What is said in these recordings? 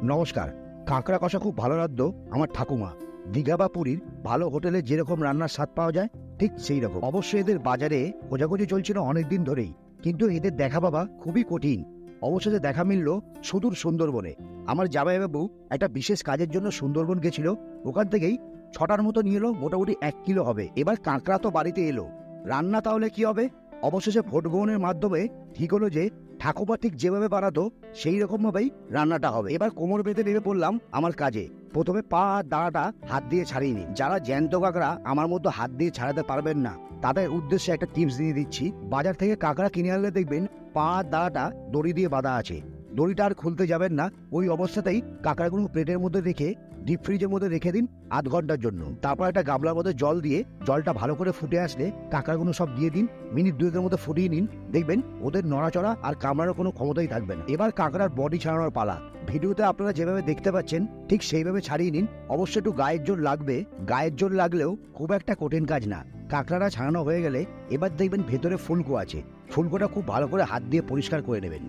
নমস্কার। কাঁকড়া কষা খুব ভালো রাঁধতো আমার ঠাকুমা। দীঘা বা পুরীর ভালো হোটেলে যেরকম রান্নার স্বাদ পাওয়া যায় ঠিক সেই রকম। অবশ্যই এদের বাজারে খোঁজাখুঁজি চলছিল অনেকদিন ধরেই, কিন্তু এদের দেখা পাওয়া খুবই কঠিন। অবশেষে দেখা মিলল সুদূর সুন্দরবনে। আমার জামাইবাবু একটা বিশেষ কাজের জন্য সুন্দরবন গেছিল। ওখান থেকেই 6টার মতো নিয়ে এলো, মোটামুটি 1 কিলো হবে। এবার কাঁকড়া তো বাড়িতে এলো, রান্না তাহলে কি হবে? অবশেষে ভোট গ্রহণের মাধ্যমে ঠিক হলো যে ঠাকুমা ঠিক যেভাবে বানাতো সেই রকম ভাবেই রান্নাটা হবে। এবার কোমর বেঁধে নেমে পড়লাম আমার কাজে। প্রথমে পা আর দাঁড়াটা হাত দিয়ে ছাড়িয়ে নিন। যারা জ্যান্ত কাঁকড়া আমার মতো হাত দিয়ে ছাড়াতে পারবেন না তাদের উদ্দেশ্যে একটা টিপস দিয়ে দিচ্ছি। বাজার থেকে কাঁকড়া কিনে আনলে দেখবেন পা আর দাঁড়াটা দড়ি দিয়ে বাঁধা আছে। দড়িটা আর খুলতে যাবেন না, ওই অবস্থাতেই কাঁকড়াগুলো প্লেটের মধ্যে রেখে ডিপ ফ্রিজের মধ্যে রেখে দিন 8 ঘন্টার জন্য। তারপর একটা গামলার মধ্যে জল দিয়ে জলটা ভালো করে ফুটে আসলে কাঁকড়াগুলো সব দিয়ে দিন। মিনিট 2-এর মধ্যে ফুটিয়ে নিন, দেখবেন ওদের নড়াচড়া আর কামড়ানোর কোনো ক্ষমতাই থাকবে না। এবার কাঁকড়ার বডি ছাড়ানোর পালা। ভিডিওতে আপনারা যেভাবে দেখতে পাচ্ছেন ঠিক সেইভাবে ছাড়িয়ে নিন। অবশ্যই একটু গায়ের জোর লাগবে, গায়ের জোর লাগলেও খুব একটা কঠিন কাজ না। কাঁকড়াটা ছাড়ানো হয়ে গেলে এবার দেখবেন ভেতরে ফুলকো আছে, ফুলকোটা খুব ভালো করে হাত দিয়ে পরিষ্কার করে নেবেন।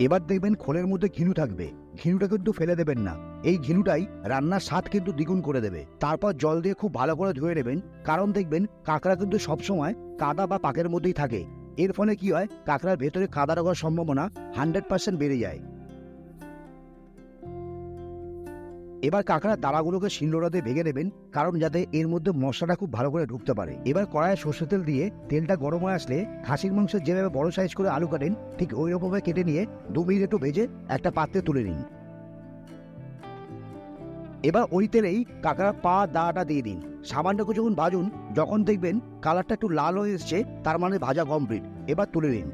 এবার দেখবেন খোলের মধ্যে ঘিনু থাকবে, ঘিনুটা কিন্তু ফেলে দেবেন না। এই ঘিনুটাই রান্নার স্বাদ কিন্তু দ্বিগুণ করে দেবে। তারপর জল দিয়ে খুব ভালো করে ধুয়ে নেবেন, কারণ দেখবেন কাঁকড়া কিন্তু সবসময় কাদা বা পাকের মধ্যেই থাকে। এর ফলে কি হয়, কাঁকড়ার ভেতরে কাদা লাগার সম্ভাবনা 100% বেড়ে যায়। এবার কাঁকড়ার দাঁড়াগুলোকে শিলনোড়াতে ভেঙে নেবেন, কারণ যাতে এর মধ্যে মশলাটা খুব ভালো করে ঢুকতে পারে। এবার কড়াইয়ে সর্ষের তেল দিয়ে তেলটা গরম হয়ে আসলে খাসির মাংসের যেভাবে বড় সাইজ করে আলু কাটেন ঠিক ওই রকমভাবে কেটে নিয়ে 2 মিনিট একটু ভেজে একটা পাত্রে তুলে নিন। এবার ওই তেলেই কাঁকড়ার পা দাঁড়াটা দিয়ে দিন, সামান্য কিছুক্ষণ ভাজুন। যখন দেখবেন কালারটা একটু লাল হয়ে এসছে তার মানে ভাজা কমপ্লিট। এবার তুলে নিন।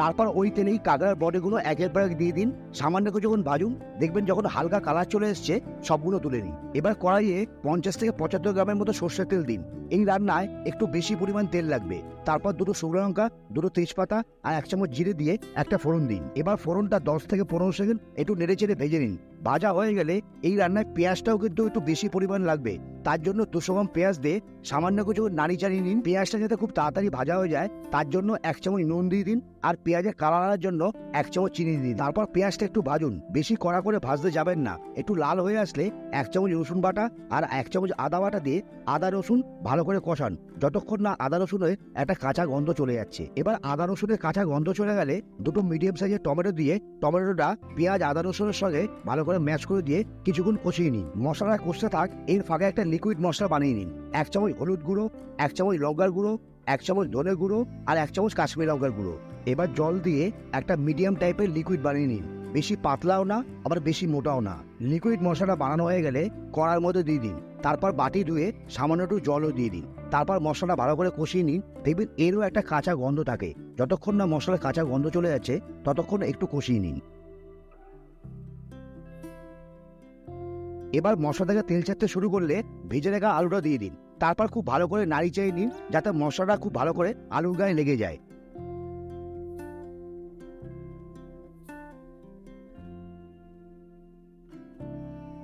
তারপর ওই তেলেই কাঁকড়ার বডিগুলো একের পর এক দিয়ে দিন, সামান্য কিছুক্ষণ ভাজুন। দেখবেন যখন হালকা কালার চলে এসছে সবগুলো তুলে নিন। এবার কড়াইয়ে 50 থেকে 75 গ্রামের মতো সর্ষের তেল দিন। এই রান্নায় একটু বেশি পরিমাণ তেল লাগবে। তারপর 2টো শুকনো লঙ্কা, 2টো তেজপাতা আর 1 চামচ জিরে দিয়ে একটা ফোড়ন দিন। এবার ফোড়নটা 10 থেকে 15 সেকেন্ড একটু নেড়ে চেড়ে ভেজে নিন। ভাজা হয়ে গেলে এই রান্নায় পেঁয়াজটাও কিন্তু একটু বেশি পরিমাণ লাগবে। তার জন্য 200 গ্রাম পেঁয়াজ দিয়ে সামান্য কিছু নাড়ি চাড়িয়ে নিন। পেঁয়াজটা যাতে খুব তাড়াতাড়ি ভাজা হয়ে যায় তার জন্য 1 চামচ নুন দিয়ে দিন, আর পেঁয়াজের কালার আনার জন্য 1 চামচ চিনি দিন। তারপর পেঁয়াজটা একটু ভাজুন, বেশি কড়া করে ভাজতে যাবেন না। একটু লাল হয়ে আসলে 1 চামচ রসুন বাটা আর 1 চামচ আদা বাটা দিয়ে আদা রসুন ভালো করে কষান, যতক্ষণ না আদা রসুনের একটা কাঁচা গন্ধ চলে যাচ্ছে। এবার আদা রসুনের কাঁচা গন্ধ চলে গেলে 2টো মিডিয়াম সাইজের টমেটো দিয়ে টমেটোটা পেঁয়াজ আদা রসুনের সঙ্গে ভালো করে ম্যাশ করে দিয়ে কিছুক্ষণ কষিয়ে নিন। মশলাটা কষতে থাক, এর ফাঁকে একটা লিকুইড মশলা বানিয়ে নিন। 1 চামচ হলুদ গুঁড়ো, 1 চামচ লঙ্কার গুঁড়ো, 1 চামচ ধনে গুঁড়ো আর 1 চামচ কাশ্মীরি লঙ্কার গুঁড়ো। এবার জল দিয়ে একটা মিডিয়াম টাইপের লিকুইড বানিয়ে নিন, বেশি পাতলাও না আবার বেশি মোটাও না। লিকুইড মশলাটা বানানো হয়ে গেলে কড়ার মধ্যে দিয়ে দিন। তারপর বাটি ধুয়ে সামান্য একটু জলও দিয়ে দিন। তারপর মশলাটা ভালো করে কষিয়ে নিন। দেখবেন এরও একটা কাঁচা গন্ধ থাকে, যতক্ষণ না মশলার কাঁচা গন্ধ চলে যাচ্ছে ততক্ষণ একটু কষিয়ে নিন। এবার মশলা থেকে তেল ছাড়তে শুরু করলে ভেজে রাখা আলুটা দিয়ে দিন। তারপর খুব ভালো করে নাড়ি চেড়ে নিন যাতে মশলাটা খুব ভালো করে আলুর গায়ে লেগে যায়।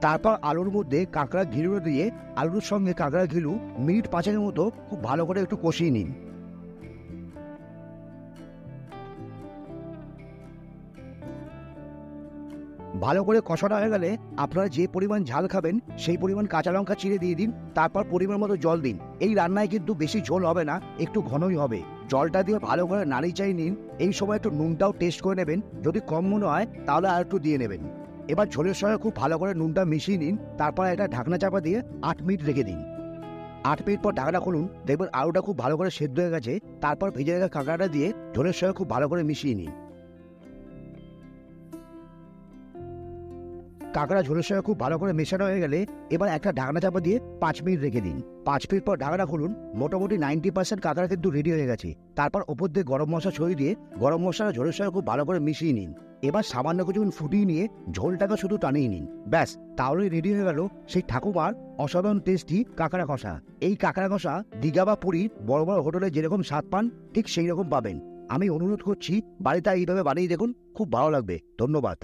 তারপর আলুর মধ্যে কাঁকড়া ঘিলুটা দিয়ে আলুর সঙ্গে কাঁকড়া ঘিলু মিনিট 5-এর মতো খুব ভালো করে একটু কষিয়ে নিন। ভালো করে কষানো হয়ে গেলে আপনারা যে পরিমাণ ঝাল খাবেন সেই পরিমাণ কাঁচা লঙ্কা চিড়ে দিয়ে দিন। তারপর পরিমাণ মতো জল দিন। এই রান্নায় কিন্তু বেশি ঝোল হবে না, একটু ঘনই হবে। জলটা দিয়ে ভালো করে নাড়ি চাই নিন। এই সময় একটু নুনটাও টেস্ট করে নেবেন, যদি কম মনে হয় তাহলে আর একটু দিয়ে নেবেন। এবার ঝোলের সঙ্গে খুব ভালো করে নুনটা মিশিয়ে নিন। তারপর একটা ঢাকনা চাপা দিয়ে 8 মিনিট রেখে দিন। 8 মিনিট পর ঢাকনা খুলুন, দেখবেন আলুটা খুব ভালো করে সেদ্ধ হয়ে গেছে। তারপর ভেজে রাখা কাঁকড়াটা দিয়ে ঝোলের সঙ্গে খুব ভালো করে মিশিয়ে নিন। কাঁকড়া ঝোলের সঙ্গে খুব ভালো করে মেশানো হয়ে গেলে এবার একটা ঢাকনা চাপা দিয়ে 5 মিনিট রেখে দিন। 5 মিনিট পর ঢাকনা খুলুন, মোটামুটি 90% কাঁকড়া কিন্তু রেডি হয়ে গেছে। তারপর ওপর দিয়ে গরম মশলা ছড়িয়ে দিয়ে গরম মশলা ঝোলের সঙ্গে খুব ভালো করে মিশিয়ে নিন। এবার সামান্য কিছুক্ষণ ফুটিয়ে নিয়ে ঝোলটাকে শুধু টানিয়ে নিন, ব্যাস তাহলেই রেডি হয়ে গেল সেই ঠাকুমার অসাধারণ টেস্টি কাঁকড়া কষা। এই কাঁকড়া কষা দীঘা বা পুরীর বড় বড় হোটেলে যেরকম স্বাদ পান ঠিক সেই রকম পাবেন। আমি অনুরোধ করছি বাড়িতে এইভাবে বানিয়ে দেখুন, খুব ভালো লাগবে। ধন্যবাদ।